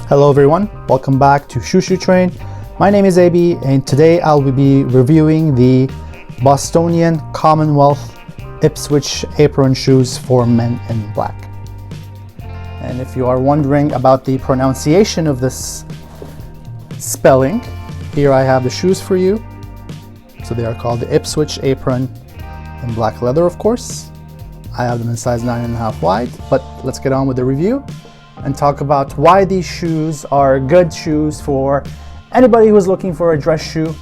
Hello everyone, welcome back to Shoe Train. My name is AB and today I'll be reviewing the Bostonian Commonwealth Ipswich apron shoes for men in black. And if you are wondering about the pronunciation of this spelling, here I have the shoes for you. So they are called the Ipswich apron in black leather, of course. I have them in size 9.5 wide, but let's get on with the review and talk about why these shoes are good shoes for anybody who's looking for a dress shoe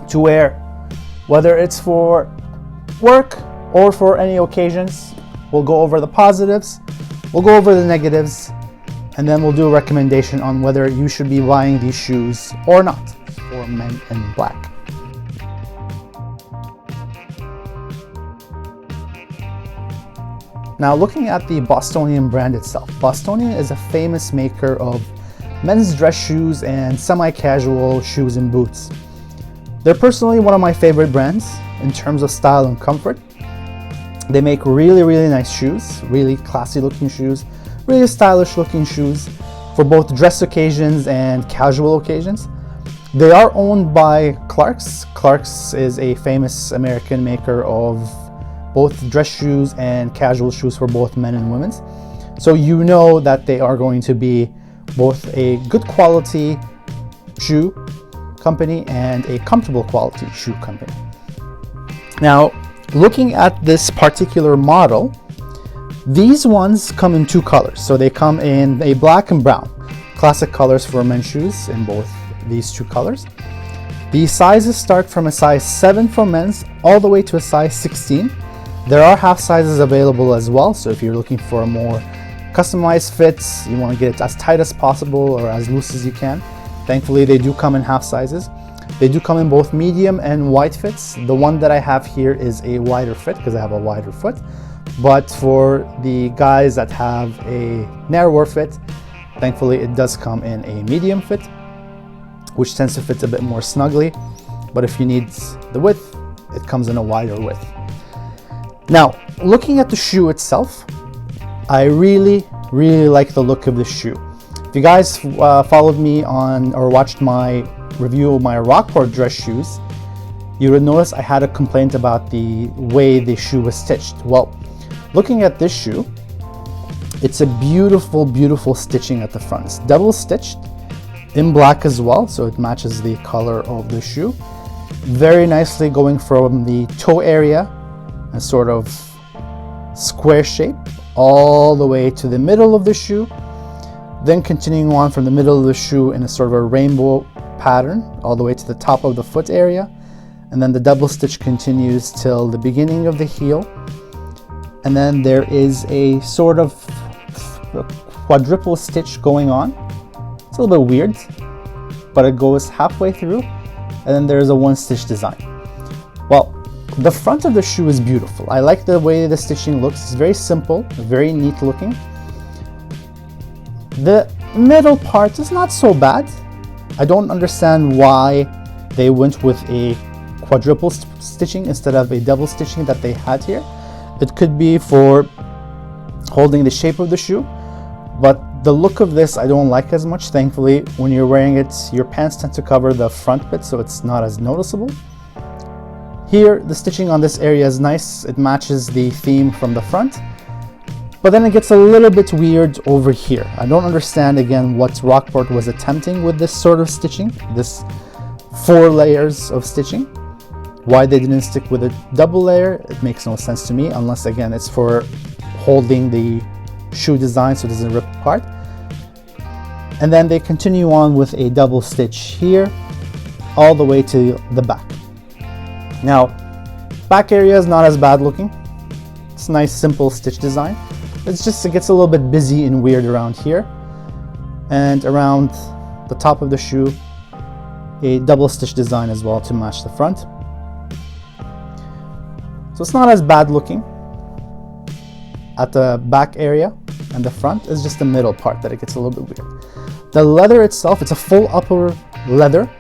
to wear, whether it's for work or for any occasions. We'll go over the positives, we'll go over the negatives, and then we'll do a recommendation on whether you should be buying these shoes or not for men in black. Now, looking at the Bostonian brand itself, Bostonian is a famous maker of men's dress shoes and semi-casual shoes and boots. They're personally one of my favorite brands in terms of style and comfort. They make really nice shoes, really classy looking shoes, really stylish looking shoes for both dress occasions and casual occasions. They are owned by Clarks. Clarks is a famous American maker of both dress shoes and casual shoes for both men and women. So you know that they are going to be both a good quality shoe company and a comfortable quality shoe company. Now, looking at this particular model, these ones come in two colors. So they come in a black and brown, classic colors for men's shoes in both these two colors. The sizes start from a size 7 for men's all the way to a size 16. There are half sizes available as well, so if you're looking for a more customized fit, you want to get it as tight as possible or as loose as you can. Thankfully, they do come in half sizes. They do come in both medium and wide fits. The one that I have here is a wider fit because I have a wider foot. But for the guys that have a narrower fit, thankfully it does come in a medium fit, which tends to fit a bit more snugly. But if you need the width, it comes in a wider width. Now, looking at the shoe itself, I really like the look of the shoe. If you guys followed me on or watched my review of my Rockport dress shoes, you would notice I had a complaint about the way the shoe was stitched. Well, looking at this shoe, it's a beautiful stitching at the front. It's double stitched in black as well, so it matches the color of the shoe. Very nicely going from the toe area, a sort of square shape, all the way to the middle of the shoe, then continuing on from the middle of the shoe in a sort of a rainbow pattern all the way to the top of the foot area, and then the double stitch continues till the beginning of the heel, and then there is a sort of quadruple stitch going on. It's a little bit weird, but it goes halfway through, and then there's a one stitch design. Well, the front of the shoe is beautiful. I like the way the stitching looks. It's very simple, very neat looking. The middle part is not so bad. I don't understand why they went with a quadruple stitching instead of a double stitching that they had here. It could be for holding the shape of the shoe, but the look of this I don't like as much. Thankfully, when you're wearing it, your pants tend to cover the front bit, so it's not as noticeable. Here, the stitching on this area is nice. It matches the theme from the front, but then it gets a little bit weird over here. I don't understand, again, what Rockport was attempting with this sort of stitching, this 4 layers of stitching. Why they didn't stick with a double layer, it makes no sense to me, unless, again, it's for holding the shoe design so it doesn't rip apart. And then they continue on with a double stitch here, all the way to the back. Now, back area is not as bad looking. It's a nice simple stitch design. It's just, it gets a little bit busy and weird around here. And around the top of the shoe, a double stitch design as well to match the front. So it's not as bad looking at the back area, and the front is just the middle part that it gets a little bit weird. The leather itself, it's a full upper leather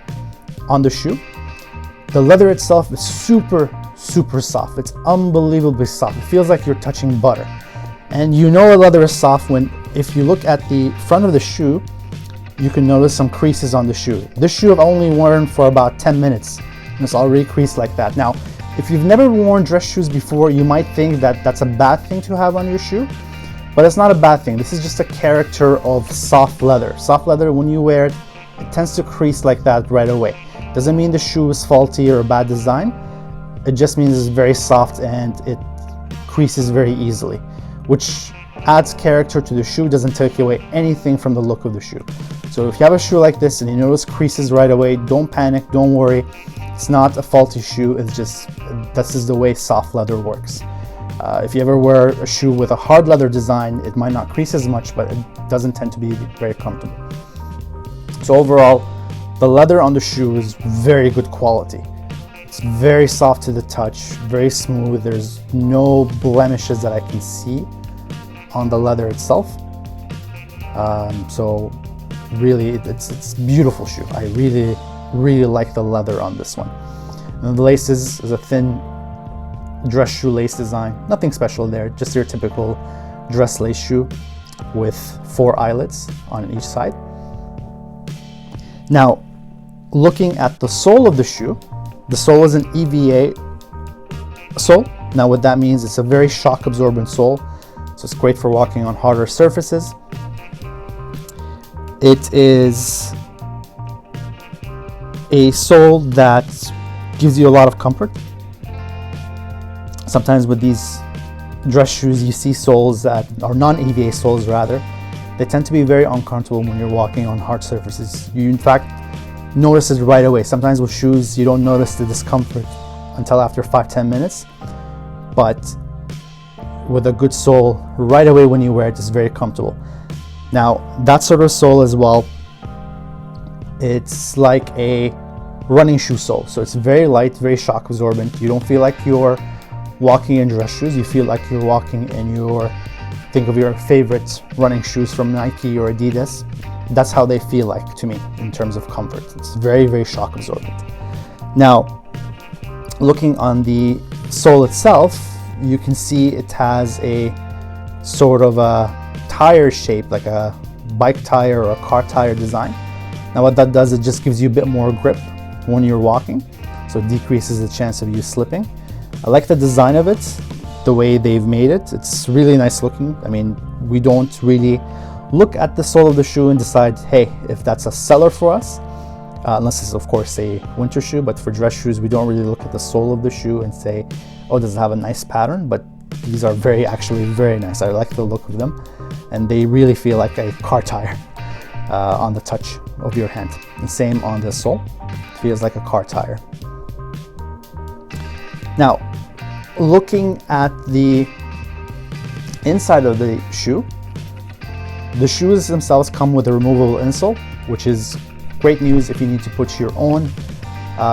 on the shoe. The leather itself is super soft. It's unbelievably soft. It feels like you're touching butter. And you know a leather is soft when, if you look at the front of the shoe, you can notice some creases on the shoe. This shoe I've only worn for about 10 minutes and it's already creased like that. Now, if you've never worn dress shoes before, you might think that that's a bad thing to have on your shoe, but it's not a bad thing. This is just a character of soft leather. Soft leather, when you wear it, it tends to crease like that right away. Doesn't mean the shoe is faulty or a bad design. It just means it's very soft and it creases very easily, which adds character to the shoe, doesn't take away anything from the look of the shoe. So if you have a shoe like this and you notice creases right away, don't panic, don't worry. It's not a faulty shoe, it's just, this is the way soft leather works. If you ever wear a shoe with a hard leather design, it might not crease as much, but it doesn't tend to be very comfortable. So overall, the leather on the shoe is very good quality. It's very soft to the touch, very smooth. There's no blemishes that I can see on the leather itself. So really, it's a beautiful shoe. I really like the leather on this one. And the laces is a thin dress shoe lace design. Nothing special there, just your typical dress lace shoe with 4 eyelets on each side. Now, looking at the sole of the shoe, the sole is an EVA sole. Now what that means, it's a very shock absorbent sole, so it's great for walking on harder surfaces. It is a sole that gives you a lot of comfort. Sometimes with these dress shoes, you see soles that are non-EVA soles rather. They tend to be very uncomfortable when you're walking on hard surfaces. You in fact notice it right away. Sometimes with shoes, you don't notice the discomfort until after 5-10 minutes. But with a good sole, right away when you wear it, it's very comfortable. Now, that sort of sole as well, it's like a running shoe sole. So it's very light, very shock absorbent. You don't feel like you're walking in dress shoes. You feel like you're walking in your, think of your favorite running shoes from Nike or Adidas. That's how they feel like to me in terms of comfort. It's very, very shock absorbent. Now, looking on the sole itself, you can see it has a sort of a tire shape, like a bike tire or a car tire design. Now what that does, it just gives you a bit more grip when you're walking, so it decreases the chance of you slipping. I like the design of it, the way they've made it. It's really nice looking. I mean, we don't really look at the sole of the shoe and decide, hey, if that's a seller for us, unless it's of course a winter shoe. But for dress shoes, we don't really look at the sole of the shoe and say, oh, does it have a nice pattern? But these are actually very nice. I like the look of them, and they really feel like a car tire on the touch of your hand. The same on the sole, it feels like a car tire. Now, looking at the inside of the shoes themselves come with a removable insole, which is great news if you need to put your own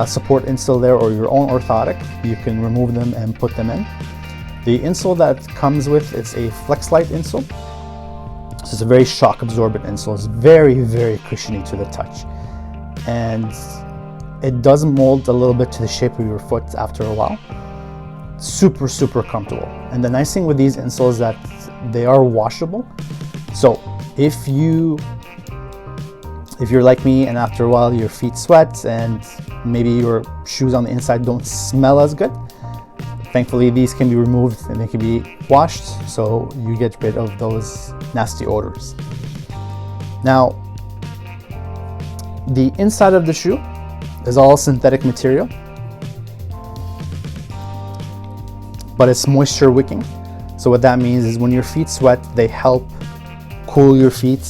support insole there or your own orthotic. You can remove them and put them in. The insole that comes with is a FlexLite insole. So it's a very shock absorbent insole. It's very, very cushiony to the touch. And it does mold a little bit to the shape of your foot after a while. Super, super comfortable. And the nice thing with these insoles is that they are washable. So if you're like me and after a while your feet sweat and maybe your shoes on the inside don't smell as good, thankfully these can be removed and they can be washed, so you get rid of those nasty odors. Now, the inside of the shoe is all synthetic material, but it's moisture wicking. So what that means is when your feet sweat, they help cool your feet,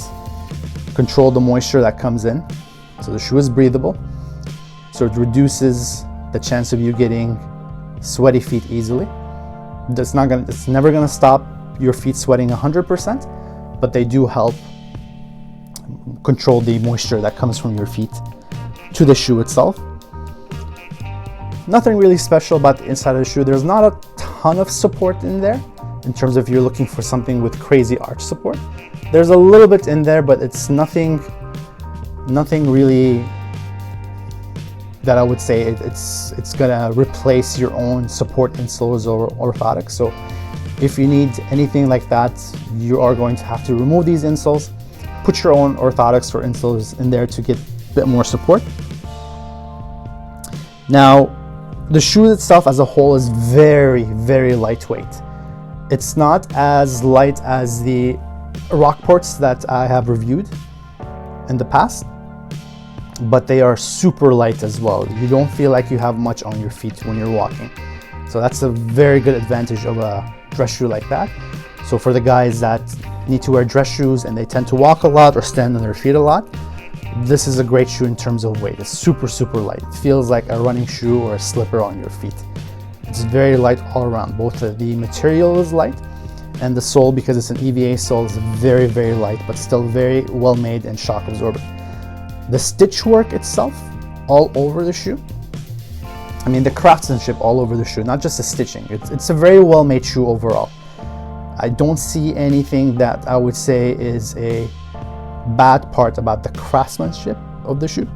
control the moisture that comes in. So the shoe is breathable, so it reduces the chance of you getting sweaty feet easily. It's never gonna stop your feet sweating 100%, but they do help control the moisture that comes from your feet to the shoe itself. Nothing really special about the inside of the shoe. There's not a ton of support in there in terms of if you're looking for something with crazy arch support. There's a little bit in there, but it's nothing really that I would say it's gonna replace your own support insoles or orthotics. So if you need anything like that, you are going to have to remove these insoles, put your own orthotics or insoles in there to get a bit more support. Now, the shoe itself as a whole is very, very lightweight. It's not as light as the Rockports that I have reviewed in the past, but they are super light as well. You don't feel like you have much on your feet when you're walking. So that's a very good advantage of a dress shoe like that. So for the guys that need to wear dress shoes and they tend to walk a lot or stand on their feet a lot, this is a great shoe in terms of weight. It's super, super light. It feels like a running shoe or a slipper on your feet. It's very light all around. Both the material is light and the sole, because it's an EVA sole, is very, very light, but still very well made and shock absorbent. The stitch work itself, all over the shoe, I mean the craftsmanship all over the shoe, not just the stitching. It's a very well made shoe overall. I don't see anything that I would say is a bad part about the craftsmanship of the shoe.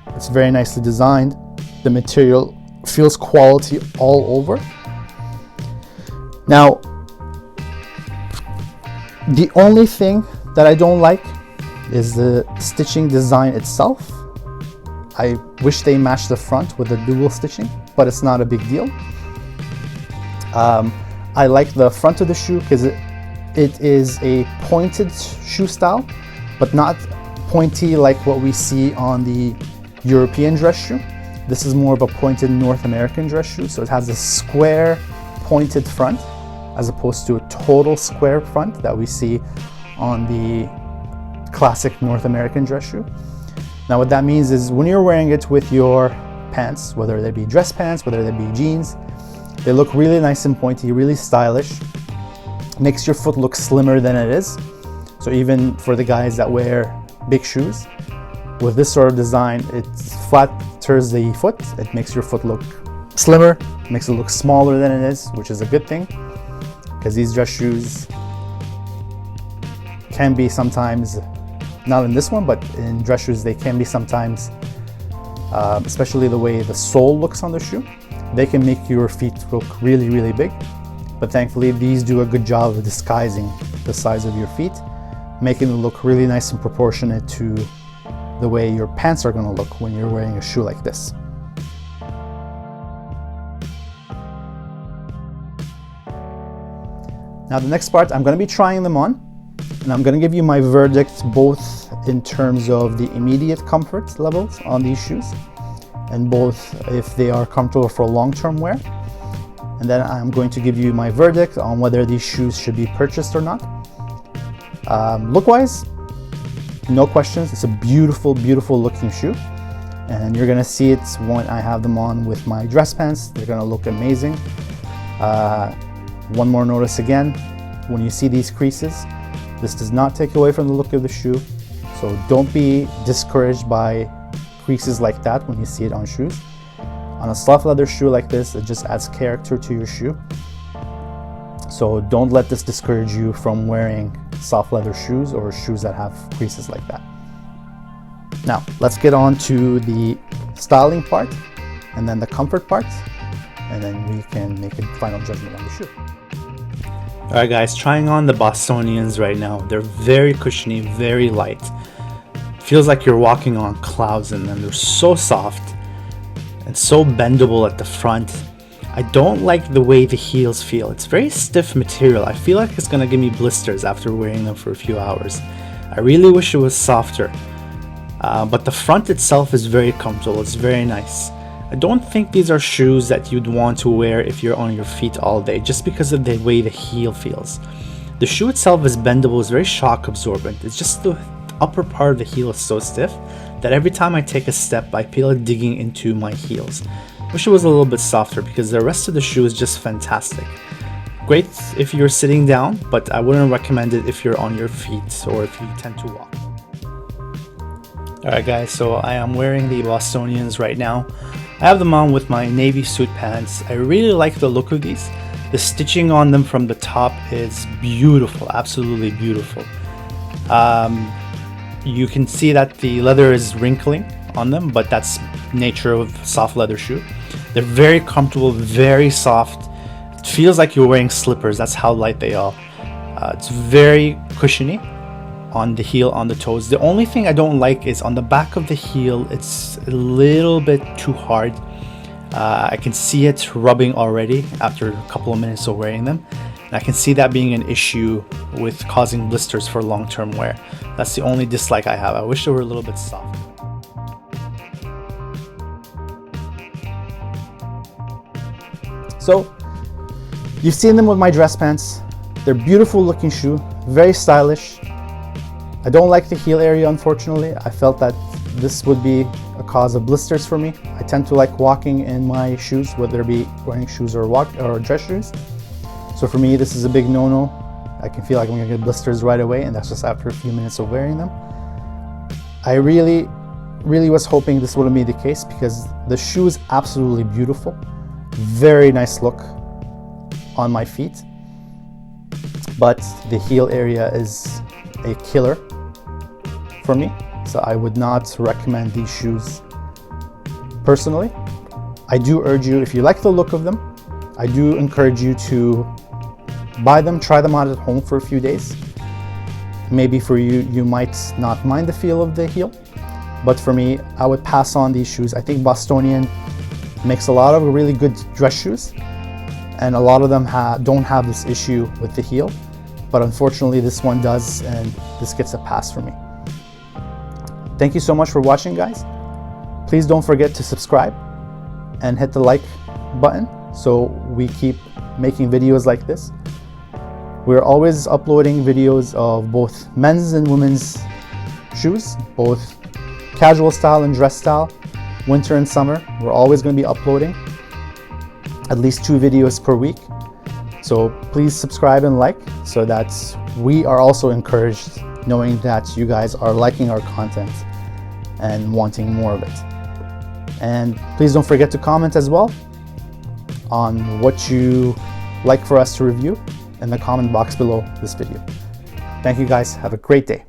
It's very nicely designed. The material feels quality all over. Now, the only thing that I don't like is the stitching design itself. I wish they matched the front with the dual stitching, but it's not a big deal. I like the front of the shoe because it is a pointed shoe style, but not pointy like what we see on the European dress shoe. This is more of a pointed North American dress shoe, so it has a square pointed front as opposed to a total square front that we see on the classic North American dress shoe. Now what that means is when you're wearing it with your pants, whether they be dress pants, whether they be jeans, they look really nice and pointy, really stylish. Makes your foot look slimmer than it is. So even for the guys that wear big shoes, with this sort of design, it flatters the foot. It makes your foot look slimmer, makes it look smaller than it is, which is a good thing, because these dress shoes can be sometimes, not in this one, but in dress shoes, they can be sometimes, especially the way the sole looks on the shoe, they can make your feet look really, really big. But thankfully, these do a good job of disguising the size of your feet, making it look really nice and proportionate to the way your pants are going to look when you're wearing a shoe like this. Now the next part, I'm going to be trying them on, and I'm going to give you my verdict both in terms of the immediate comfort levels on these shoes, and both if they are comfortable for long-term wear. And then I'm going to give you my verdict on whether these shoes should be purchased or not. Look-wise, no questions. It's a beautiful, beautiful looking shoe. And you're gonna see it when I have them on with my dress pants. They're gonna look amazing. One more notice again, when you see these creases, this does not take away from the look of the shoe. So don't be discouraged by creases like that when you see it on shoes. On a soft leather shoe like this, it just adds character to your shoe. So don't let this discourage you from wearing soft leather shoes or shoes that have creases like that. Now, let's get on to the styling part and then the comfort part, and then we can make a final judgment on the shoe. Alright guys, trying on the Bostonians right now. They're very cushiony, very light. Feels like you're walking on clouds in them. They're so soft and so bendable at the front. I don't like the way the heels feel. It's very stiff material. I feel like it's gonna give me blisters after wearing them for a few hours. I really wish it was softer. But the front itself is very comfortable. It's very nice. I don't think these are shoes that you'd want to wear if you're on your feet all day, just because of the way the heel feels. The shoe itself is bendable, it's very shock absorbent. It's just the upper part of the heel is so stiff that every time I take a step, I feel it digging into my heels. Wish it was a little bit softer because the rest of the shoe is just fantastic. Great if you're sitting down, but I wouldn't recommend it if you're on your feet or if you tend to walk. Alright guys, so I am wearing the Bostonians right now. I have them on with my navy suit pants. I really like the look of these. The stitching on them from the top is beautiful, absolutely beautiful. You can see that the leather is wrinkling on them, but that's nature of soft leather shoe. They're very comfortable, very soft. It feels like you're wearing slippers, that's how light they are. It's very cushiony. on the heel, on the toes. The only thing I don't like is on the back of the heel, it's a little bit too hard. I can see it rubbing already after a couple of minutes of wearing them. And I can see that being an issue with causing blisters for long-term wear. That's the only dislike I have. I wish they were a little bit soft. So, you've seen them with my dress pants. They're beautiful looking shoe, very stylish. I don't like the heel area, unfortunately. I felt that this would be a cause of blisters for me. I tend to like walking in my shoes, whether it be wearing shoes or dress shoes. So for me, this is a big no-no. I can feel like I'm gonna get blisters right away, and that's just after a few minutes of wearing them. I really was hoping this wouldn't be the case, because the shoe is absolutely beautiful. Very nice look on my feet. But the heel area is a killer for me. So I would not recommend these shoes personally. I do urge you, if you like the look of them, I do encourage you to buy them, try them out at home for a few days. Maybe for you, you might not mind the feel of the heel, but for me, I would pass on these shoes. I think Bostonian makes a lot of really good dress shoes, and a lot of them don't have this issue with the heel, but unfortunately this one does, and this gets a pass for me. Thank you so much for watching, guys. Please don't forget to subscribe and hit the like button so we keep making videos like this. We're always uploading videos of both men's and women's shoes, both casual style and dress style, winter and summer. We're always going to be uploading at least 2 videos per week. So please subscribe and like, so that we are also encouraged, knowing that you guys are liking our content and wanting more of it. And please don't forget to comment as well on what you like for us to review in the comment box below this video. Thank you guys. Have a great day.